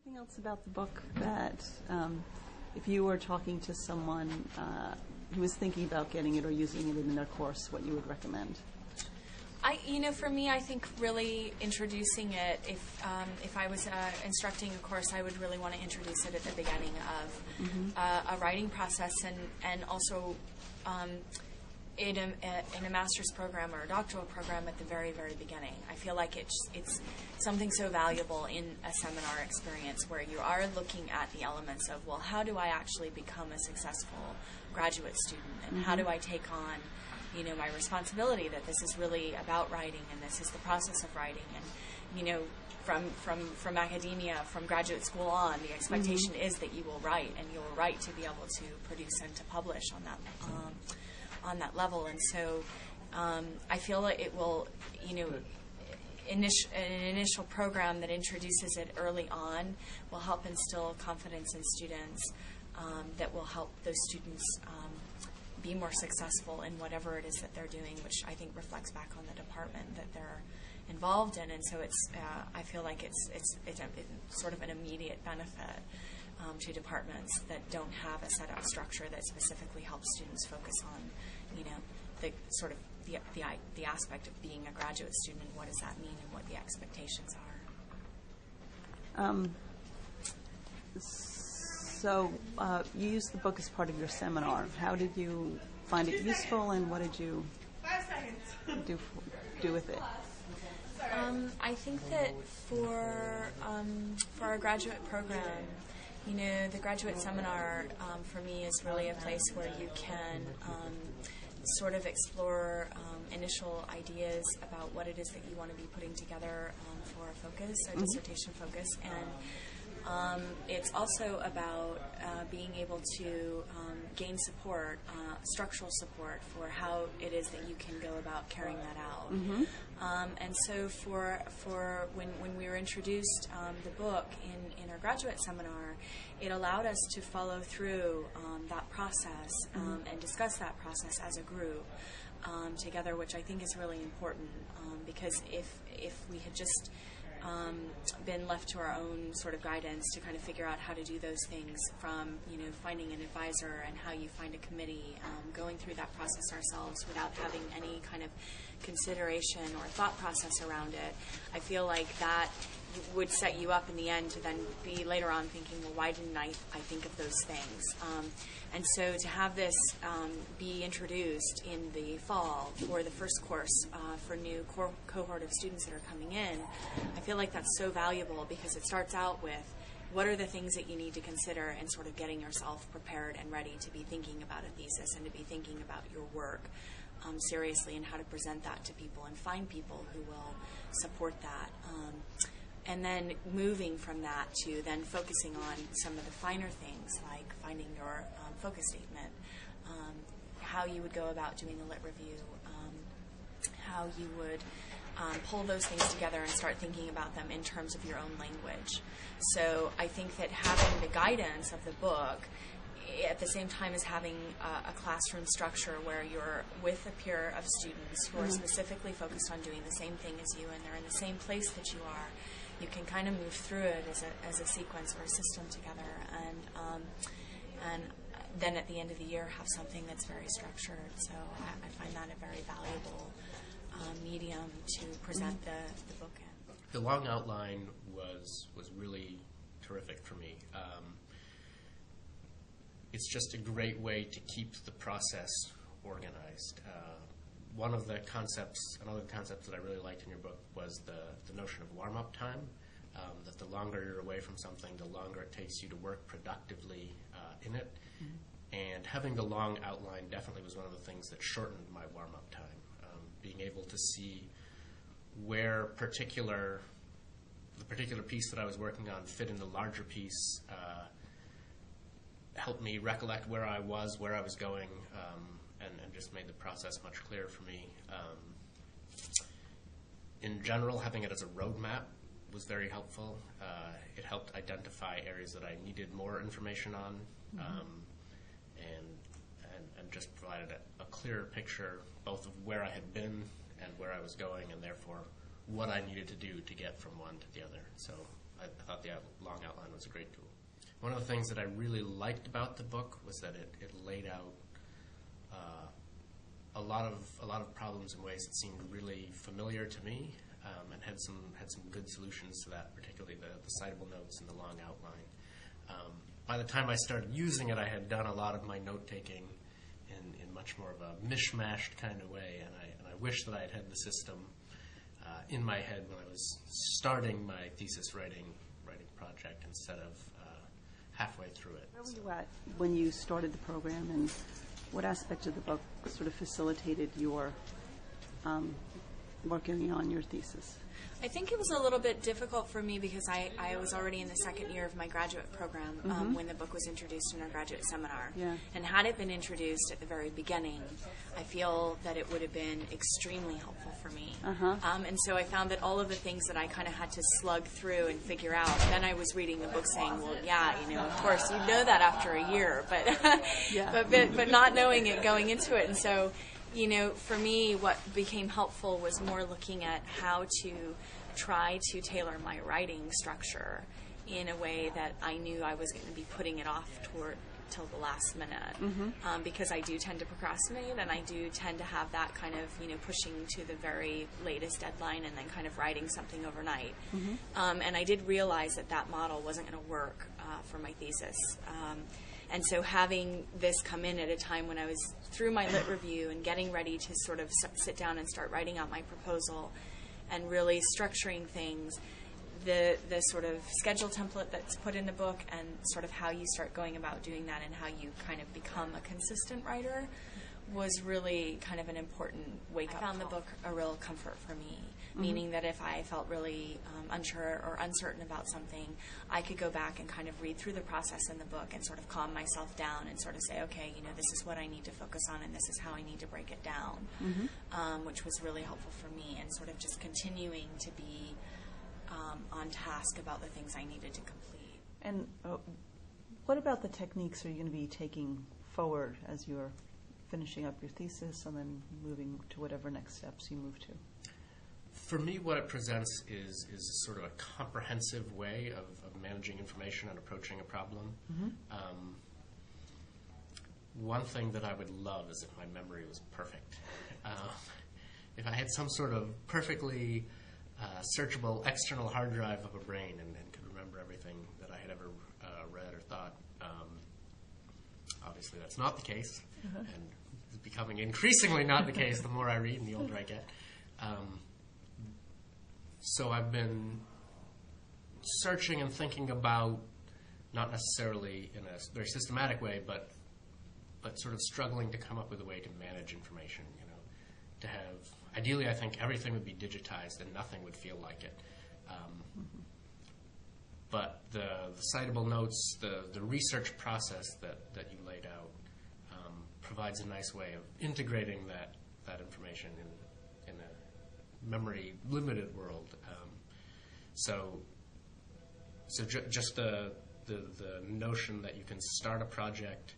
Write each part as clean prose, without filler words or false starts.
Anything else about the book that, if you were talking to someone who was thinking about getting it or using it in their course, what you would recommend? For me, I think really introducing it, if I was instructing a course, I would really want to introduce it at the beginning of a writing process, and also in a master's program or a doctoral program at the very, very beginning. I feel like it's something so valuable in a seminar experience where you are looking at the elements of, well, how do I actually become a successful graduate student, and how do I take on my responsibility that this is really about writing, and this is the process of writing, and from academia, from graduate school on, the expectation is that you will write, and you will write to be able to produce and to publish on that level. And so I feel like it will, an initial program that introduces it early on will help instill confidence in students, that will help those students be more successful in whatever it is that they're doing, which I think reflects back on the department that they're involved in. And so I feel like it's sort of an immediate benefit to departments that don't have a set up structure that specifically helps students focus on, the sort of the aspect of being a graduate student, and what does that mean, and what the expectations are. So you used the book as part of your seminar. How did you find it useful, and what did you do with it? I think that for our graduate program, the graduate seminar for me is really a place where you can sort of explore initial ideas about what it is that you want to be putting together for a focus, a dissertation focus, and it's also about being able to gain support, structural support for how it is that you can go about carrying that out. And so for when we were introduced the book in our graduate seminar, it allowed us to follow through that process and discuss that process as a group together, which I think is really important, because if we had just been left to our own sort of guidance to kind of figure out how to do those things, from finding an advisor and how you find a committee, going through that process ourselves without having any kind of consideration or thought process around it, I feel like that would set you up in the end to then be later on thinking, well, why didn't I think of those things? And so to have this be introduced in the fall for the first course for new cohort of students that are coming in, I feel like that's so valuable, because it starts out with what are the things that you need to consider, and sort of getting yourself prepared and ready to be thinking about a thesis and to be thinking about your work seriously, and how to present that to people and find people who will support that. And then moving from that to then focusing on some of the finer things, like finding your focus statement, how you would go about doing a lit review, how you would pull those things together and start thinking about them in terms of your own language. So I think that having the guidance of the book at the same time as having a classroom structure where you're with a peer of students who are specifically focused on doing the same thing as you, and they're in the same place that you are, you can kind of move through it as a sequence or a system together, and then at the end of the year have something that's very structured. So I find that a very valuable medium to present the book in. The long outline was really terrific for me. It's just a great way to keep the process organized. One of the concepts, another concept that I really liked in your book was the notion of warm-up time, that the longer you're away from something, the longer it takes you to work productively in it. And having the long outline definitely was one of the things that shortened my warm-up time. Being able to see where the particular piece that I was working on fit in the larger piece helped me recollect where I was going, and just made the process much clearer for me. In general, having it as a roadmap was very helpful. It helped identify areas that I needed more information on, and just provided a clearer picture both of where I had been and where I was going, and therefore what I needed to do to get from one to the other. So I thought the long outline was a great tool. One of the things that I really liked about the book was that it laid out a lot of problems in ways that seemed really familiar to me, and had some good solutions to that, particularly the citable notes and the long outline. By the time I started using it, I had done a lot of my note taking in much more of a mishmashed kind of way, and I wish that I had the system in my head when I was starting my thesis writing project instead of halfway through it. Where were you at when you started the program, and what aspect of the book sort of facilitated your working on your thesis? I think it was a little bit difficult for me because I was already in the second year of my graduate program when the book was introduced in our graduate seminar. Yeah. And had it been introduced at the very beginning, I feel that it would have been extremely helpful for me. And so I found that all of the things that I kind of had to slug through and figure out, then I was reading the book saying, well, yeah, of course, you know that after a year, but not knowing it going into it. And so, for me, what became helpful was more looking at how to try to tailor my writing structure in a way that I knew I was going to be putting it off till the last minute, because I do tend to procrastinate, and I do tend to have that kind of, pushing to the very latest deadline and then kind of writing something overnight. And I did realize that model wasn't going to work for my thesis. And so having this come in at a time when I was through my lit review and getting ready to sort of sit down and start writing out my proposal and really structuring things, the sort of schedule template that's put in the book and sort of how you start going about doing that and how you kind of become a consistent writer was really kind of an important wake-up call. I found the book a real comfort for me, meaning that if I felt really unsure or uncertain about something, I could go back and kind of read through the process in the book and sort of calm myself down and sort of say, okay, this is what I need to focus on and this is how I need to break it down, which was really helpful for me, and sort of just continuing to be on task about the things I needed to complete. And what about the techniques are you going to be taking forward as you're finishing up your thesis and then moving to whatever next steps you move to? For me, what it presents is sort of a comprehensive way of managing information and approaching a problem. One thing that I would love is if my memory was perfect. If I had some sort of perfectly searchable external hard drive of a brain and could remember everything that I had ever read or thought. Obviously, that's not the case, and it's becoming increasingly not the case the more I read and the older I get. So I've been searching and thinking about, not necessarily in a very systematic way, but sort of struggling to come up with a way to manage information, to have, ideally I think everything would be digitized and nothing would feel like it. But the citable notes, the research process that you laid out provides a nice way of integrating that information in a memory-limited world. So just the notion that you can start a project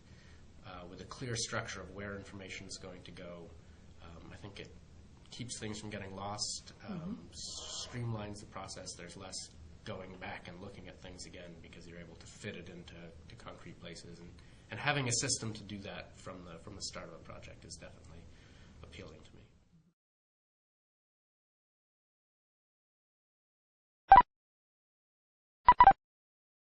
with a clear structure of where information is going to go, I think it keeps things from getting lost, streamlines the process. There's less going back and looking at things again because you're able to fit it into concrete places. And having a system to do that from the start of a project is definitely appealing to me.